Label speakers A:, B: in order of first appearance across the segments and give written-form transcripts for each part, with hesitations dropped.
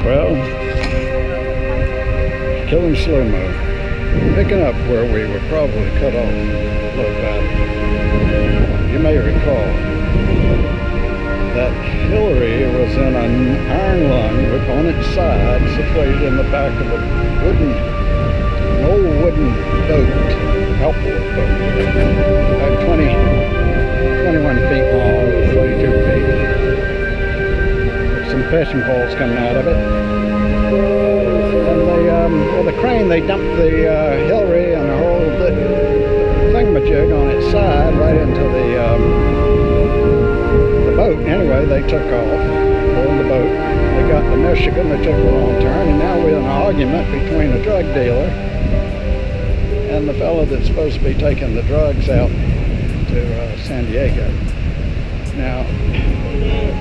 A: Well, killing Slomo, picking up where we were probably cut off a little bit. You may recall that Hillary was in an iron lung on its side, situated in the back of an old wooden boat, outboard boat, about 21 feet long, 22 feet. There's some fishing poles coming out of it. And they, with a crane, they dumped the Hillary and the whole thingamajig on its side right into the boat. Anyway, they took off on the boat. They got to Michigan, they took a wrong turn, and now we're in an argument between a drug dealer and the fellow that's supposed to be taking the drugs out to San Diego. Now,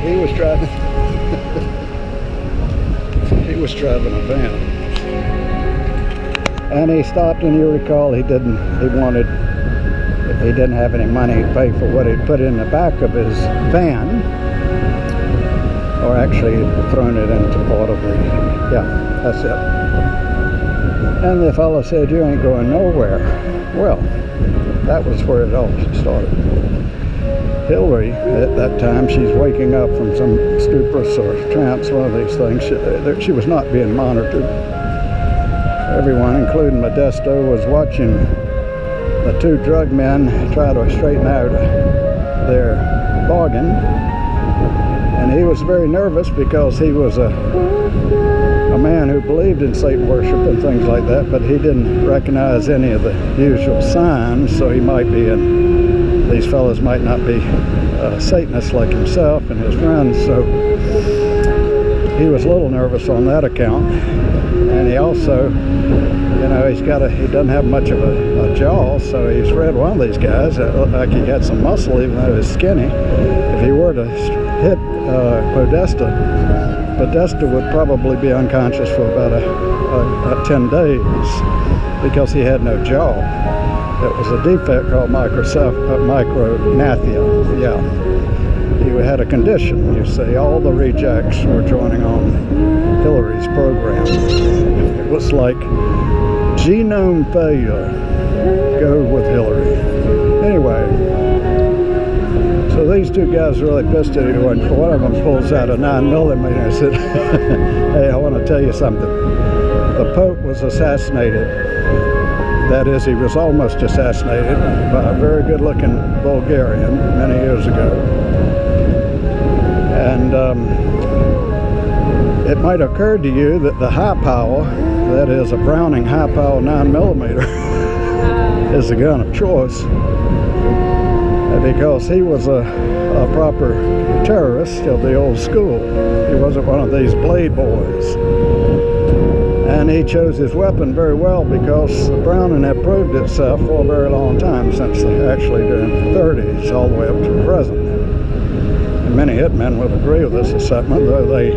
A: he was driving a van, and he stopped, and you recall he didn't have any money to pay for what he'd put in the back of his van, or actually he'd thrown it into part of the, yeah, that's it. And the fellow said, "You ain't going nowhere." Well, that was where it all started. Hillary, at that time, she's waking up from some stupor or trance, one of these things. She was not being monitored. Everyone, including Modesto, was watching the two drug men try to straighten out their bargain. And he was very nervous because he was a man who believed in Satan worship and things like that, but he didn't recognize any of the usual signs, so he might be these fellows might not be Satanists like himself and his friends, so he was a little nervous on that account. And he also, you know, he doesn't have much of a jaw, so he's read one of these guys that looked like he had some muscle even though he was skinny. If he were to hit Podesta would probably be unconscious for about 10 days because he had no jaw. It was a defect called micrognathia. Yeah, he had a condition. You see, all the rejects were joining on Hillary's program. It was like genome failure. Go with Hillary. Anyway. So these two guys really pissed at you when one of them pulls out a 9mm and said, "Hey, I want to tell you something. The Pope was assassinated. That is, he was almost assassinated by a very good-looking Bulgarian many years ago. And it might occur to you that the high power, that is a Browning high power 9mm, is the gun of choice. Because he was a proper terrorist of the old school. He wasn't one of these blade boys. And he chose his weapon very well because the Browning had proved itself for a very long time, since actually during the 30s all the way up to the present. And many hitmen would agree with this assessment, though they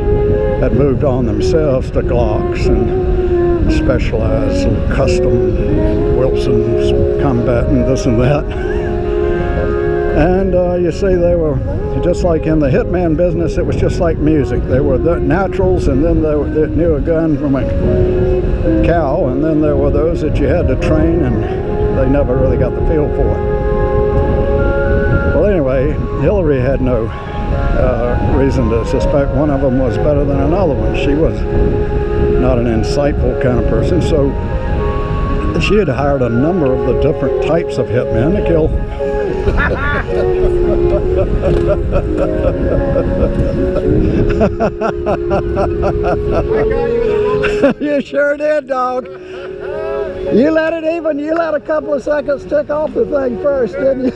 A: had moved on themselves to Glocks and specialized custom Wilson's combat and this and that. And you see, they were just like in the hitman business. It was just like music. They were the naturals, and then they knew a gun from a cow, and then there were those that you had to train, and they never really got the feel for it. Well, anyway, Hillary had no reason to suspect one of them was better than another one. She was not an insightful kind of person, so she had hired a number of the different types of hitmen to kill. You sure did, dog. You let a couple of seconds tick off the thing first, didn't you?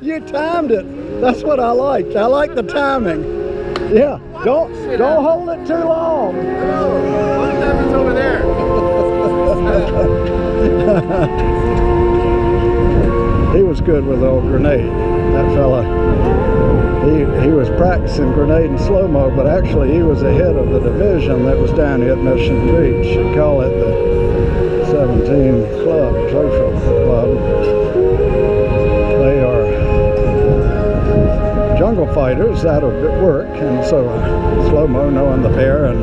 A: You timed it. That's what I liked. I like the timing. Yeah. Don't hold it too long.
B: What happens over there?
A: He was good with the old grenade. That fella, he was practicing grenade and slow-mo, but actually he was the head of the division that was down here at Mission Beach. They call it the 17 Club, Social Club. They are jungle fighters out of work, and so Slomo, knowing the bear and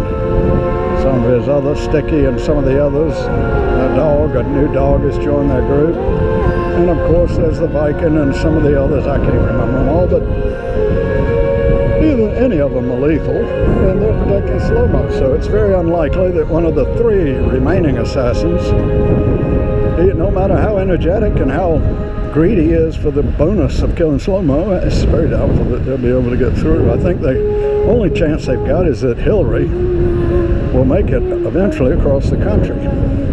A: some of his others, Sticky and some of the others, a new dog has joined their group, and of course there's the Viking and some of the others. I can't remember them all, but any of them are lethal, and they're protecting Slomo. So it's very unlikely that one of the 3 remaining assassins, no matter how energetic and how greedy he is for the bonus of killing Slomo, it's very doubtful that they'll be able to get through. I think the only chance they've got is that Hillary will make it eventually across the country.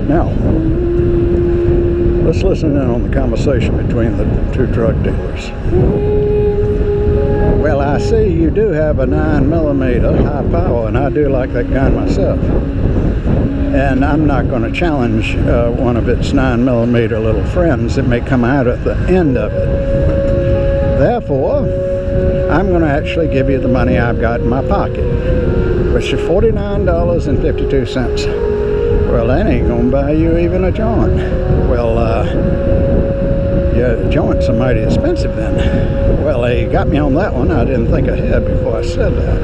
A: Now, let's listen in on the conversation between the 2 drug dealers. Well, I see you do have a 9mm high power, and I do like that gun myself. And I'm not going to challenge one of its 9mm little friends that may come out at the end of it. Therefore, I'm going to actually give you the money I've got in my pocket, which is $49.52. Well, that ain't going to buy you even a joint. Well, yeah, joints are mighty expensive then. Well, they got me on that one. I didn't think ahead before I said that.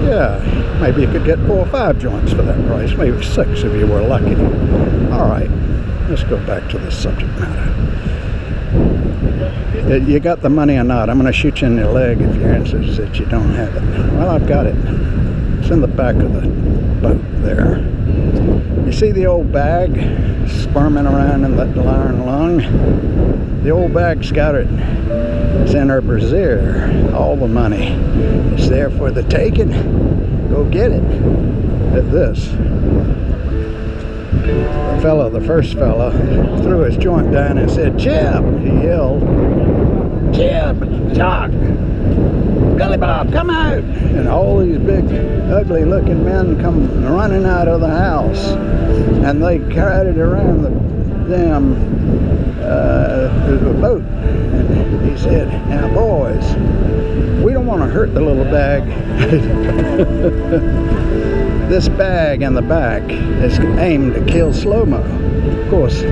A: Yeah, maybe you could get 4 or 5 joints for that price, maybe 6 if you were lucky. All right, let's go back to the subject matter. You got the money or not? I'm going to shoot you in the leg if your answer is that you don't have it. Well, I've got it. It's in the back of the boat there. You see the old bag squirming around in that iron lung? The old bag's got it. It's in her brassiere. All the money is there for the taking. Go get it. At this, the first fella, threw his joint down and said, "Jeb!" He yelled, "Jeb! Jock! Billy Bob, come out!" And all these big, ugly-looking men come running out of the house, and they carried it around the damn the boat. And he said, "Now, boys, we don't want to hurt the little bag." This bag in the back is aimed to kill Slomo. Of course,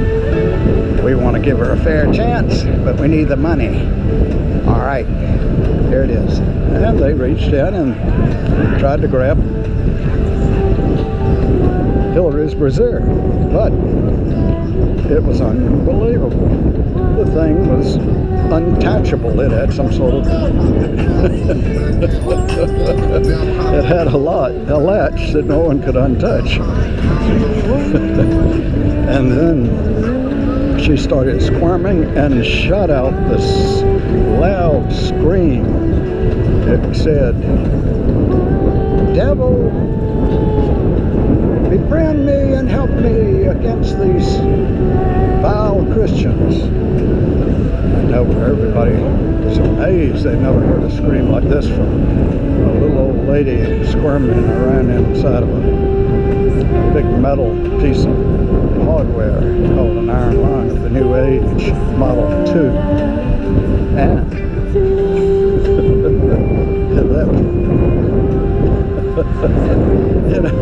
A: we want to give her a fair chance, but we need the money. All right, here it is. And they reached in and tried to grab Hillary's brassiere, but it was unbelievable. The thing was untouchable. It had some sort of it had a latch that no one could untouch. And then she started squirming and shut out this loud scream. It said, "Devil, befriend me and help me against these vile Christians." I know everybody is amazed. They've never heard a scream like this from a little old lady squirming around inside of a big metal piece of hardware called an iron lung of the New Age Model 2. And that, you know,